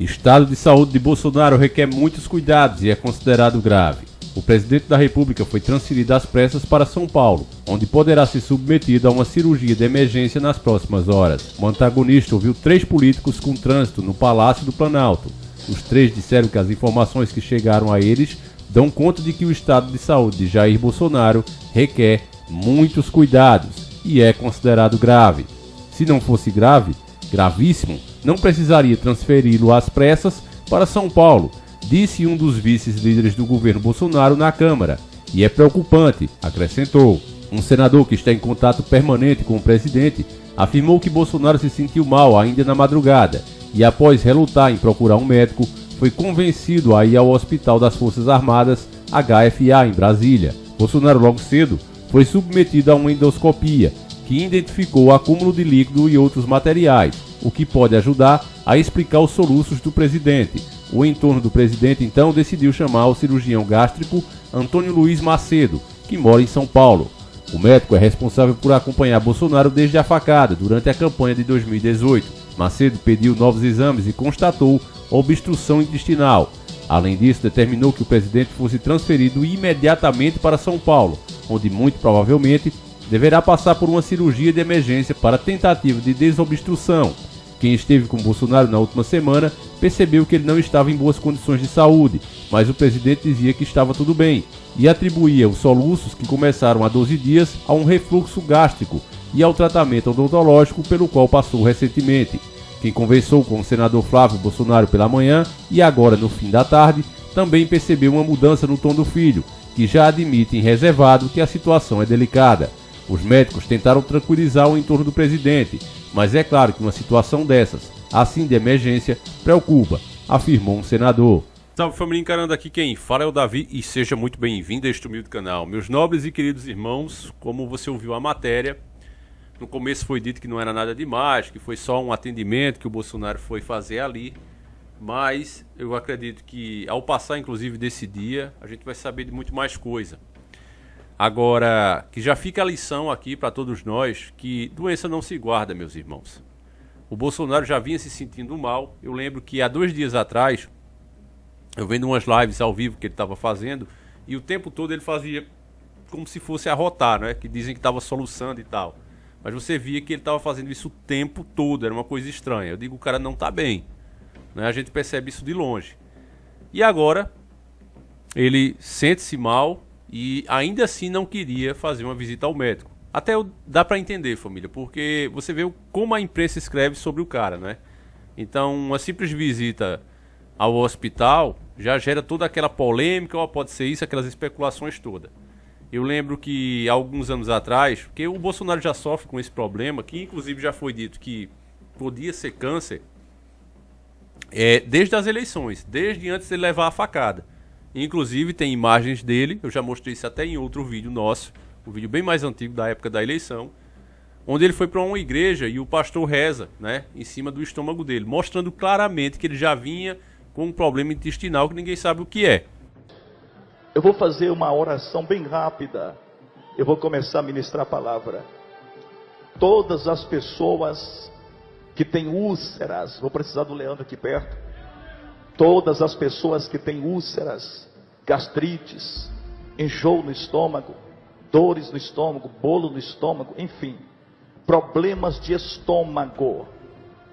Estado de saúde de Bolsonaro requer muitos cuidados e é considerado grave. O presidente da República foi transferido às pressas para São Paulo, onde poderá ser submetido a uma cirurgia de emergência nas próximas horas. O antagonista ouviu 3 políticos com trânsito no Palácio do Planalto. Os 3 disseram que as informações que chegaram a eles dão conta de que o estado de saúde de Jair Bolsonaro requer muitos cuidados e é considerado grave. Se não fosse grave, gravíssimo, não precisaria transferi-lo às pressas para São Paulo, disse um dos vice-líderes do governo Bolsonaro na Câmara. E é preocupante, acrescentou. Um senador que está em contato permanente com o presidente afirmou que Bolsonaro se sentiu mal ainda na madrugada e, após relutar em procurar um médico, foi convencido a ir ao Hospital das Forças Armadas, HFA, em Brasília. Bolsonaro logo cedo foi submetido a uma endoscopia, que identificou o acúmulo de líquido e outros materiais, o que pode ajudar a explicar os soluços do presidente. O entorno do presidente então decidiu chamar o cirurgião gástrico Antônio Luiz Macedo, que mora em São Paulo. O médico é responsável por acompanhar Bolsonaro desde a facada, durante a campanha de 2018. Macedo pediu novos exames e constatou obstrução intestinal. Além disso, determinou que o presidente fosse transferido imediatamente para São Paulo, onde muito provavelmente deverá passar por uma cirurgia de emergência para tentativa de desobstrução. Quem esteve com Bolsonaro na última semana percebeu que ele não estava em boas condições de saúde, mas o presidente dizia que estava tudo bem e atribuía os soluços que começaram há 12 dias a um refluxo gástrico e ao tratamento odontológico pelo qual passou recentemente. Quem conversou com o senador Flávio Bolsonaro pela manhã e agora no fim da tarde também percebeu uma mudança no tom do filho, que já admite em reservado que a situação é delicada. Os médicos tentaram tranquilizar o entorno do presidente, mas é claro que uma situação dessas, assim de emergência, preocupa, afirmou um senador. Salve família, encarando aqui quem fala é o Davi e seja muito bem-vindo a este humilde canal. Meus nobres e queridos irmãos, como você ouviu a matéria, no começo foi dito que não era nada demais, que foi só um atendimento que o Bolsonaro foi fazer ali, mas eu acredito que ao passar inclusive desse dia, a gente vai saber de muito mais coisa. Agora, que já fica a lição aqui para todos nós, que doença não se guarda, meus irmãos. O Bolsonaro já vinha se sentindo mal. Eu lembro que há 2 dias atrás, eu vendo umas lives ao vivo que ele estava fazendo, e o tempo todo ele fazia como se fosse arrotar, né? Que dizem que estava soluçando e tal. Mas você via que ele estava fazendo isso o tempo todo, era uma coisa estranha. Eu digo, o cara não está bem, né? A gente percebe isso de longe. E agora, ele sente-se mal, e ainda assim não queria fazer uma visita ao médico. Até dá para entender, família, porque você vê como a imprensa escreve sobre o cara, né? Então, uma simples visita ao hospital já gera toda aquela polêmica, ou pode ser isso, aquelas especulações todas. Eu lembro que há alguns anos atrás, porque o Bolsonaro já sofre com esse problema, que inclusive já foi dito que podia ser câncer, desde as eleições, desde antes de ele levar a facada. Inclusive tem imagens dele, eu já mostrei isso até em outro vídeo nosso, um vídeo bem mais antigo da época da eleição, onde ele foi para uma igreja e o pastor reza, né, em cima do estômago dele, mostrando claramente que ele já vinha com um problema intestinal que ninguém sabe o que é. Eu vou fazer uma oração bem rápida, eu vou começar a ministrar a palavra. Todas as pessoas que têm úlceras, vou precisar do Leandro aqui perto. Todas as pessoas que têm úlceras, gastrites, enjoo no estômago, dores no estômago, bolo no estômago, enfim, problemas de estômago.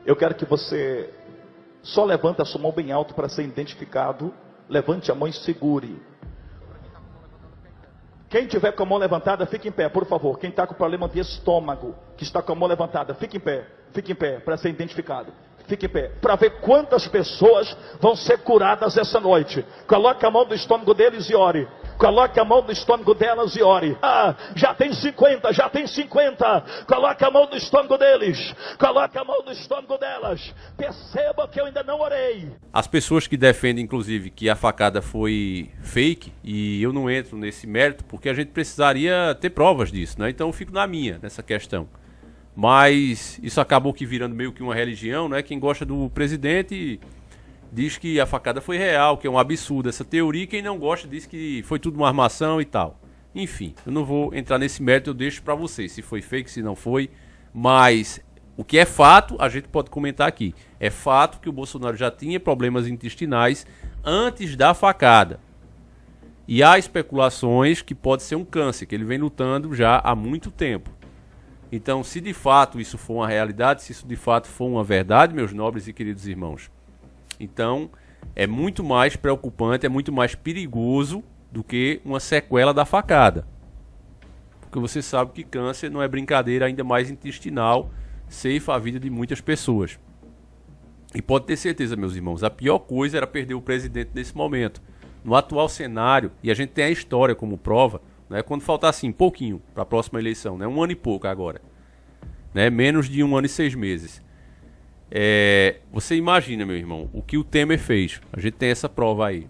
Eu quero que você só levante a sua mão bem alto para ser identificado. Levante a mão e segure. Quem tiver com a mão levantada, fique em pé, por favor. Quem está com problema de estômago, que está com a mão levantada, fique em pé, para ser identificado. Fique em pé, para ver quantas pessoas vão ser curadas essa noite. Coloque a mão no estômago deles e ore. Coloque a mão no estômago delas e ore. Já tem 50, já tem 50. Coloque a mão no estômago deles. Coloque a mão no estômago delas. Perceba que eu ainda não orei. As pessoas que defendem, inclusive, que a facada foi fake, e eu não entro nesse mérito, porque a gente precisaria ter provas disso, né? Então eu fico na minha, nessa questão. Mas isso acabou que virando meio que uma religião, né? Quem gosta do presidente diz que a facada foi real, que é um absurdo essa teoria, e quem não gosta diz que foi tudo uma armação e tal. Enfim, eu não vou entrar nesse mérito, eu deixo pra vocês, se foi fake, se não foi, mas O que é fato, a gente pode comentar aqui. É fato que o Bolsonaro já tinha problemas intestinais antes da facada. E há especulações que pode ser um câncer, que ele vem lutando já há muito tempo. Então, se de fato isso for uma realidade, se isso de fato for uma verdade, meus nobres e queridos irmãos, então é muito mais preocupante, é muito mais perigoso do que uma sequela da facada. Porque você sabe que câncer não é brincadeira, ainda mais intestinal, ceifa a vida de muitas pessoas. E pode ter certeza, meus irmãos, a pior coisa era perder o presidente nesse momento. No atual cenário, e a gente tem a história como prova, né, quando faltar assim, pouquinho para a próxima eleição, né, 1 ano e pouco agora, né, menos de 1 ano e 6 meses. Você imagina, meu irmão, o que o Temer fez. A gente tem essa prova aí.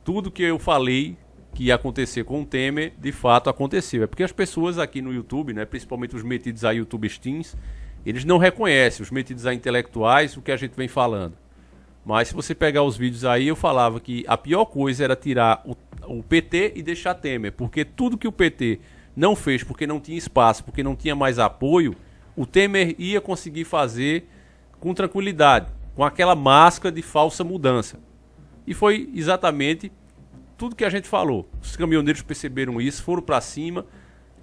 Tudo que eu falei que ia acontecer com o Temer, de fato aconteceu. É porque as pessoas aqui no YouTube, né, principalmente os metidos a YouTube Teens, eles não reconhecem, os metidos a intelectuais, o que a gente vem falando. Mas se você pegar os vídeos aí, eu falava que a pior coisa era tirar o PT e deixar Temer. Porque tudo que o PT não fez, porque não tinha espaço, porque não tinha mais apoio, o Temer ia conseguir fazer com tranquilidade, com aquela máscara de falsa mudança. E foi exatamente tudo que a gente falou. Os caminhoneiros perceberam isso, foram para cima,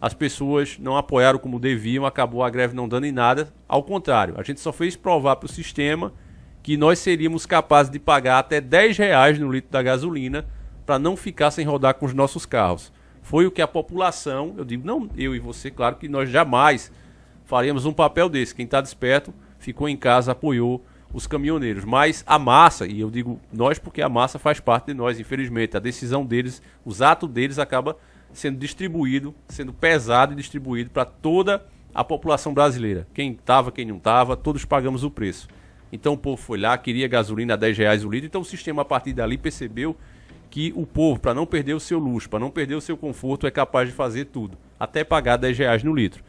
as pessoas não apoiaram como deviam, acabou a greve não dando em nada. Ao contrário, a gente só fez provar para o sistema que nós seríamos capazes de pagar até R$10 no litro da gasolina para não ficar sem rodar com os nossos carros. Foi o que a população, eu digo, não eu e você, claro que nós jamais faríamos um papel desse. Quem está desperto ficou em casa, apoiou os caminhoneiros. Mas a massa, e eu digo nós porque a massa faz parte de nós, infelizmente, a decisão deles, os atos deles acaba sendo distribuído, sendo pesado e distribuído para toda a população brasileira. Quem estava, quem não estava, todos pagamos o preço. Então o povo foi lá, queria gasolina a R$10 o litro, então o sistema a partir dali percebeu que o povo, para não perder o seu luxo, para não perder o seu conforto, é capaz de fazer tudo, até pagar R$10 no litro.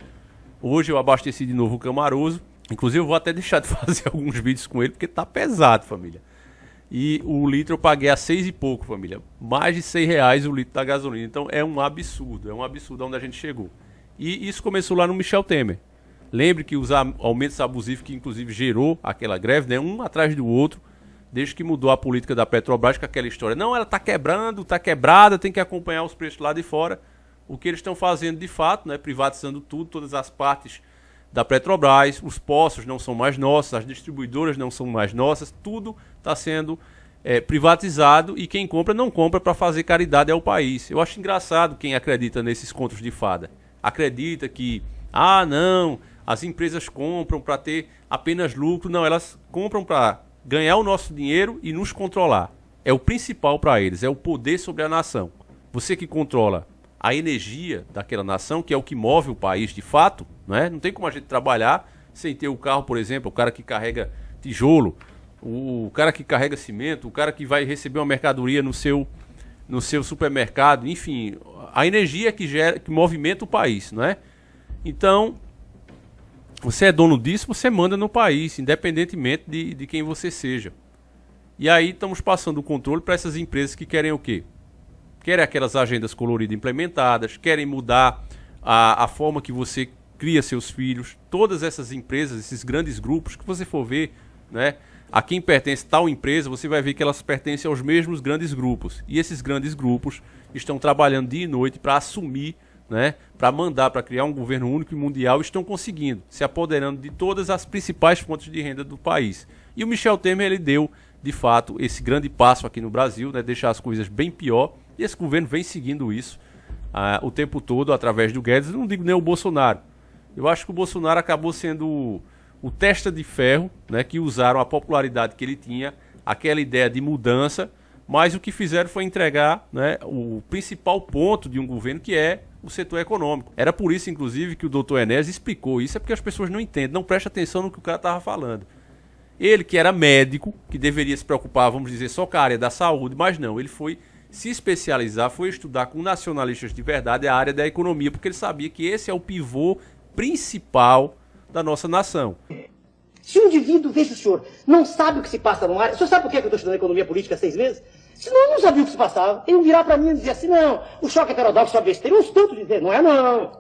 Hoje eu abasteci de novo o Camaroso, inclusive eu vou até deixar de fazer alguns vídeos com ele, porque tá pesado, família. E o litro eu paguei a 6 e pouco, família. Mais de R$6 o litro da gasolina. Então é um absurdo onde a gente chegou. E isso começou lá no Michel Temer. Lembre que os aumentos abusivos que inclusive gerou aquela greve, né, um atrás do outro, desde que mudou a política da Petrobras com aquela história. Não, ela tá quebrando, tá quebrada, tem que acompanhar os preços lá de fora. O que eles estão fazendo de fato, né, privatizando tudo, todas as partes da Petrobras, os poços não são mais nossos, as distribuidoras não são mais nossas, tudo está sendo privatizado e quem compra não compra para fazer caridade ao país. Eu acho engraçado quem acredita nesses contos de fada. Acredita que, não, as empresas compram para ter apenas lucro. Não, elas compram para ganhar o nosso dinheiro e nos controlar. É o principal para eles, é o poder sobre a nação. Você que controla a energia daquela nação, que é o que move o país de fato, né? Não tem como a gente trabalhar sem ter o carro, por exemplo, o cara que carrega tijolo, o cara que carrega cimento, o cara que vai receber uma mercadoria no seu supermercado, enfim, a energia que movimenta o país, não é? Então, você é dono disso, você manda no país, independentemente de quem você seja. E aí estamos passando o controle para essas empresas que querem o quê? Querem aquelas agendas coloridas implementadas, querem mudar a forma que você cria seus filhos. Todas essas empresas, esses grandes grupos, que você for ver, né, a quem pertence tal empresa, você vai ver que elas pertencem aos mesmos grandes grupos. E esses grandes grupos estão trabalhando dia e noite para assumir, né, para mandar, para criar um governo único e mundial, estão conseguindo, se apoderando de todas as principais fontes de renda do país. E o Michel Temer, ele deu, de fato, esse grande passo aqui no Brasil, né, deixar as coisas bem pior. E esse governo vem seguindo isso o tempo todo, através do Guedes. Eu não digo nem o Bolsonaro. Eu acho que o Bolsonaro acabou sendo o testa de ferro, né, que usaram a popularidade que ele tinha, aquela ideia de mudança, mas o que fizeram foi entregar, né, o principal ponto de um governo, que é o setor econômico. Era por isso, inclusive, que o doutor Enéas explicou isso, é porque as pessoas não entendem, não prestam atenção no que o cara estava falando. Ele, que era médico, que deveria se preocupar, vamos dizer, só com a área da saúde, mas não, ele foi se especializar, foi estudar com nacionalistas de verdade a área da economia, porque ele sabia que esse é o pivô principal da nossa nação. Se um indivíduo, veja o senhor, não sabe o que se passa no ar, o senhor sabe por que eu estou estudando economia política há 6 meses? Senão eu não sabia o que se passava. Iam virar para mim e dizer assim, não, o choque heterodoxo só besteira. Eu estou tanto dizer, não é não,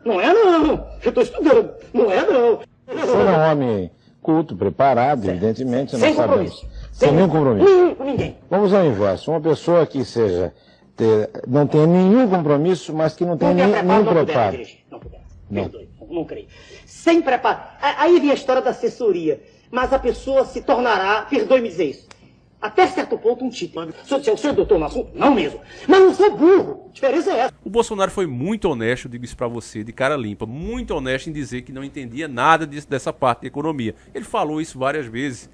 não é não, eu estou estudando, não é não. O senhor é um homem culto, preparado, evidentemente, Sem nós sabemos. compromisso. Sem nenhum compromisso. Nenhum com ninguém. Vamos ao inverso. Uma pessoa que não tenha nenhum compromisso, mas que não tenha nenhum preparo. Não puder. Perdoe, não creio. Sem preparo. Aí vem a história da assessoria. Mas a pessoa se tornará, perdoe-me dizer isso, até certo ponto um título. O senhor doutor no assunto? Não mesmo. Mas não sou burro. A diferença é essa. O Bolsonaro foi muito honesto, digo isso pra você, de cara limpa, muito honesto em dizer que não entendia nada dessa parte da economia. Ele falou isso várias vezes,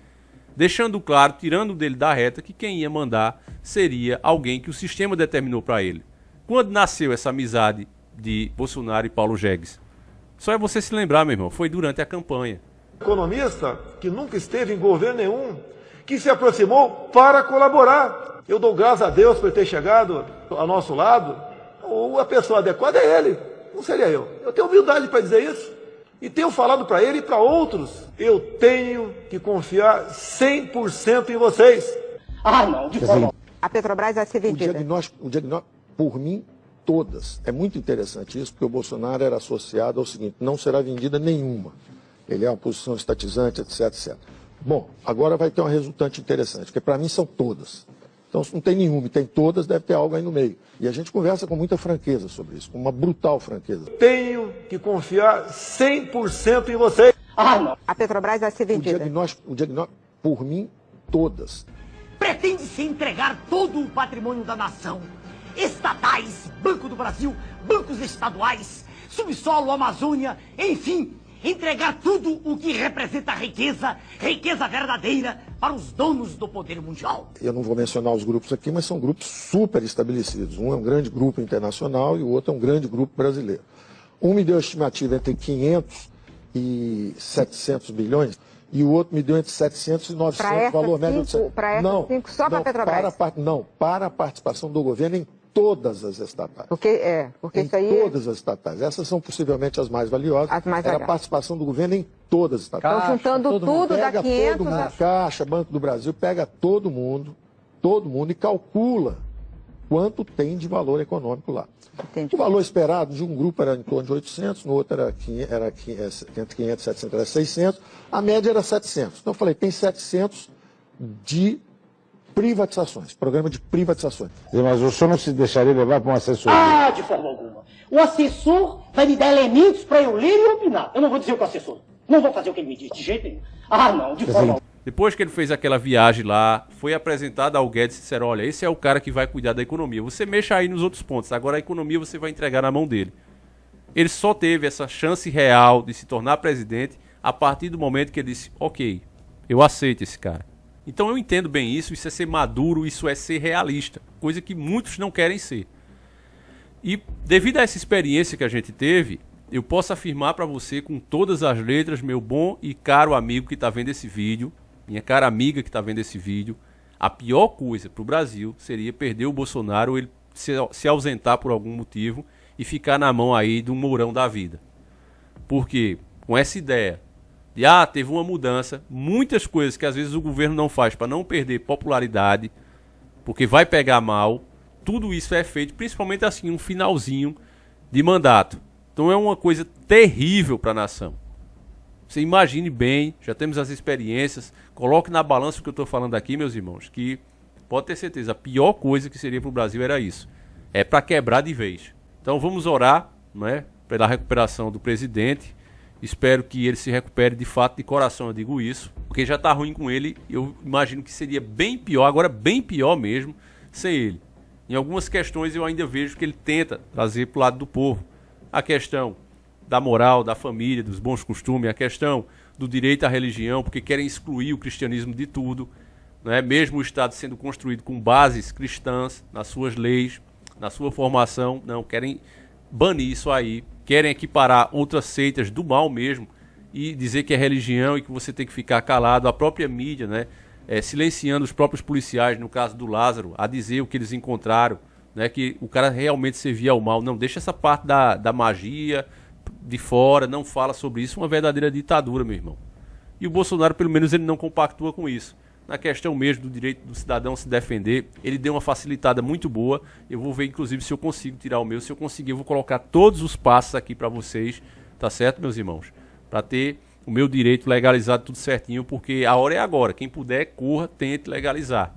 deixando claro, tirando dele da reta, que quem ia mandar seria alguém que o sistema determinou para ele. Quando nasceu essa amizade de Bolsonaro e Paulo Jegues? Só é você se lembrar, meu irmão, foi durante a campanha. Economista que nunca esteve em governo nenhum, que se aproximou para colaborar. Eu dou graças a Deus por ter chegado ao nosso lado. A pessoa adequada é ele, não seria eu. Eu tenho humildade para dizer isso. E tenho falado para ele e para outros. Eu tenho que confiar 100% em vocês. Ah, não, de forma. A Petrobras vai ser vendida. O diagnóstico, por mim, todas. É muito interessante isso, porque o Bolsonaro era associado ao seguinte: não será vendida nenhuma. Ele é uma posição estatizante, etc, etc. Bom, agora vai ter uma resultante interessante, porque para mim são todas. Então, se não tem nenhuma e tem todas, deve ter algo aí no meio. E a gente conversa com muita franqueza sobre isso, com uma brutal franqueza. Tenho que confiar 100% em vocês. Ah, não. A Petrobras vai ser vendida. O diagnóstico, por mim, todas. Pretende-se entregar todo o patrimônio da nação. Estatais, Banco do Brasil, bancos estaduais, subsolo, Amazônia, enfim, entregar tudo o que representa riqueza, riqueza verdadeira, para os donos do poder mundial. Eu não vou mencionar os grupos aqui, mas são grupos super estabelecidos. Um é um grande grupo internacional e o outro é um grande grupo brasileiro. Um me deu a estimativa entre 500 e 700 bilhões e o outro me deu entre 700 e 900, valor médio de 700. Para essas cinco, só para a Petrobras? Para a participação do governo em todas as estatais. Porque isso aí... todas as estatais. Essas são possivelmente as mais valiosas. Era a participação do governo em todas as estatais. Estão juntando tudo da 500... Todo mundo, Caixa, Banco do Brasil, pega todo mundo e calcula quanto tem de valor econômico lá. Entendi. O valor esperado de um grupo era em torno de 800, no outro era 500, 700, era 600, a média era 700. Então eu falei, tem 700 de privatizações, programa de privatizações. Mas o senhor não se deixaria levar para um assessor? Ah, de forma alguma. O assessor vai me dar elementos para eu ler e opinar. Eu não vou dizer o que o assessor. Não vou fazer o que ele me diz, de jeito nenhum. Ah, não, de forma alguma. Depois que ele fez aquela viagem lá, foi apresentado ao Guedes e disseram, olha, esse é o cara que vai cuidar da economia. Você mexa aí nos outros pontos, agora a economia você vai entregar na mão dele. Ele só teve essa chance real de se tornar presidente a partir do momento que ele disse, ok, eu aceito esse cara. Então eu entendo bem isso é ser maduro, isso é ser realista, coisa que muitos não querem ser. E devido a essa experiência que a gente teve, eu posso afirmar para você com todas as letras, meu bom e caro amigo que está vendo esse vídeo, minha cara amiga que está vendo esse vídeo, a pior coisa para o Brasil seria perder o Bolsonaro ou ele se ausentar por algum motivo e ficar na mão aí de um Mourão da vida. Porque com essa ideia de, teve uma mudança, muitas coisas que às vezes o governo não faz para não perder popularidade, porque vai pegar mal, tudo isso é feito, principalmente assim, um finalzinho de mandato. Então é uma coisa terrível para a nação. Você imagine bem, já temos as experiências, coloque na balança o que eu estou falando aqui, meus irmãos, que pode ter certeza, a pior coisa que seria para o Brasil era isso. É para quebrar de vez. Então vamos orar, né, pela recuperação do presidente. Espero que ele se recupere de fato, de coração eu digo isso, porque já está ruim com ele. Eu imagino que seria bem pior, agora bem pior mesmo, sem ele. Em algumas questões eu ainda vejo que ele tenta trazer para o lado do povo. A questão da moral, da família, dos bons costumes, a questão do direito à religião, porque querem excluir o cristianismo de tudo, né? Mesmo o Estado sendo construído com bases cristãs nas suas leis, na sua formação, não, querem banir isso aí, querem equiparar outras seitas do mal mesmo e dizer que é religião e que você tem que ficar calado. A própria mídia, né, silenciando os próprios policiais, no caso do Lázaro, a dizer o que eles encontraram, né, que o cara realmente servia ao mal. Não, deixa essa parte da magia de fora, não fala sobre isso, uma verdadeira ditadura, meu irmão. E o Bolsonaro, pelo menos, ele não compactua com isso. Na questão mesmo do direito do cidadão se defender, ele deu uma facilitada muito boa. Eu vou ver, inclusive, se eu consigo tirar o meu. Se eu conseguir, eu vou colocar todos os passos aqui para vocês, tá certo, meus irmãos? Para ter o meu direito legalizado tudo certinho, porque a hora é agora. Quem puder, corra, tente legalizar.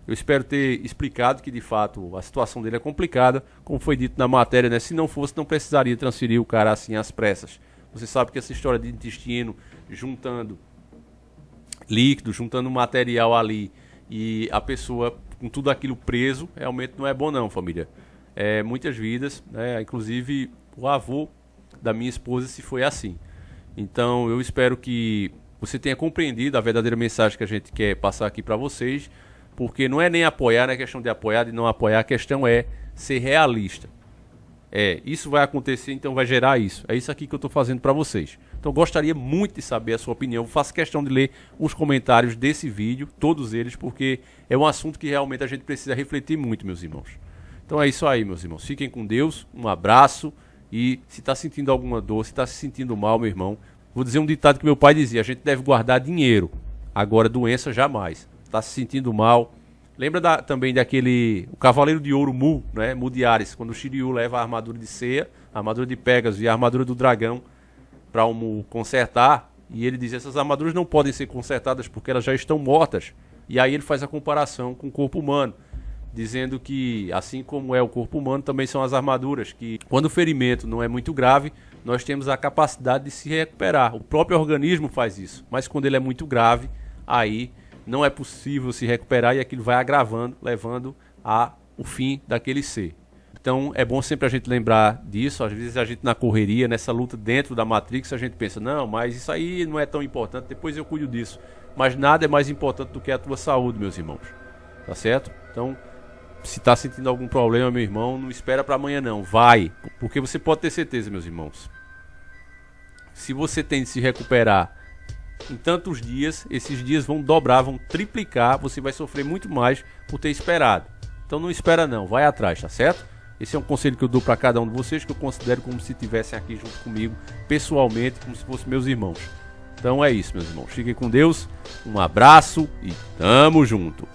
Eu espero ter explicado que, de fato, a situação dele é complicada, como foi dito na matéria, né? Se não fosse, não precisaria transferir o cara assim às pressas. Você sabe que essa história de intestino, juntando líquido, juntando material ali, e a pessoa com tudo aquilo preso, realmente não é bom não, família. Muitas vidas, né? Inclusive o avô da minha esposa se foi assim. Então eu espero que você tenha compreendido a verdadeira mensagem que a gente quer passar aqui para vocês, porque não é nem apoiar, não é questão de apoiar e não apoiar, a questão é ser realista. Isso vai acontecer, então vai gerar isso. É isso aqui que eu estou fazendo para vocês. Então gostaria muito de saber a sua opinião. Faço questão de ler os comentários desse vídeo, todos eles, porque é um assunto que realmente a gente precisa refletir muito, meus irmãos. Então é isso aí, meus irmãos. Fiquem com Deus, um abraço. E se está sentindo alguma dor, se está se sentindo mal, meu irmão, vou dizer um ditado que meu pai dizia: a gente deve guardar dinheiro, agora doença jamais. Está se sentindo mal. Lembra também daquele, o Cavaleiro de Ouro Mu, né? Mu de Ares, quando o Shiryu leva a armadura de Seiya, a armadura de Pegasus e a armadura do dragão para o Mu consertar, e ele diz: essas armaduras não podem ser consertadas porque elas já estão mortas. E aí ele faz a comparação com o corpo humano, dizendo que, assim como é o corpo humano, também são as armaduras, que quando o ferimento não é muito grave, nós temos a capacidade de se recuperar. O próprio organismo faz isso, mas quando ele é muito grave, aí não é possível se recuperar e aquilo vai agravando, levando ao fim daquele ser. Então é bom sempre a gente lembrar disso. Às vezes a gente, na correria, nessa luta dentro da Matrix, a gente pensa: não, mas isso aí não é tão importante, depois eu cuido disso. Mas nada é mais importante do que a tua saúde, meus irmãos. Tá certo? Então, se está sentindo algum problema, meu irmão, não espera para amanhã não, vai, porque você pode ter certeza, meus irmãos, se você tem de se recuperar em tantos dias, esses dias vão dobrar, vão triplicar, você vai sofrer muito mais por ter esperado. Então não espera não, vai atrás, tá certo? Esse é um conselho que eu dou para cada um de vocês, que eu considero como se estivessem aqui junto comigo, pessoalmente, como se fossem meus irmãos. Então é isso, meus irmãos, fiquem com Deus, um abraço e tamo junto.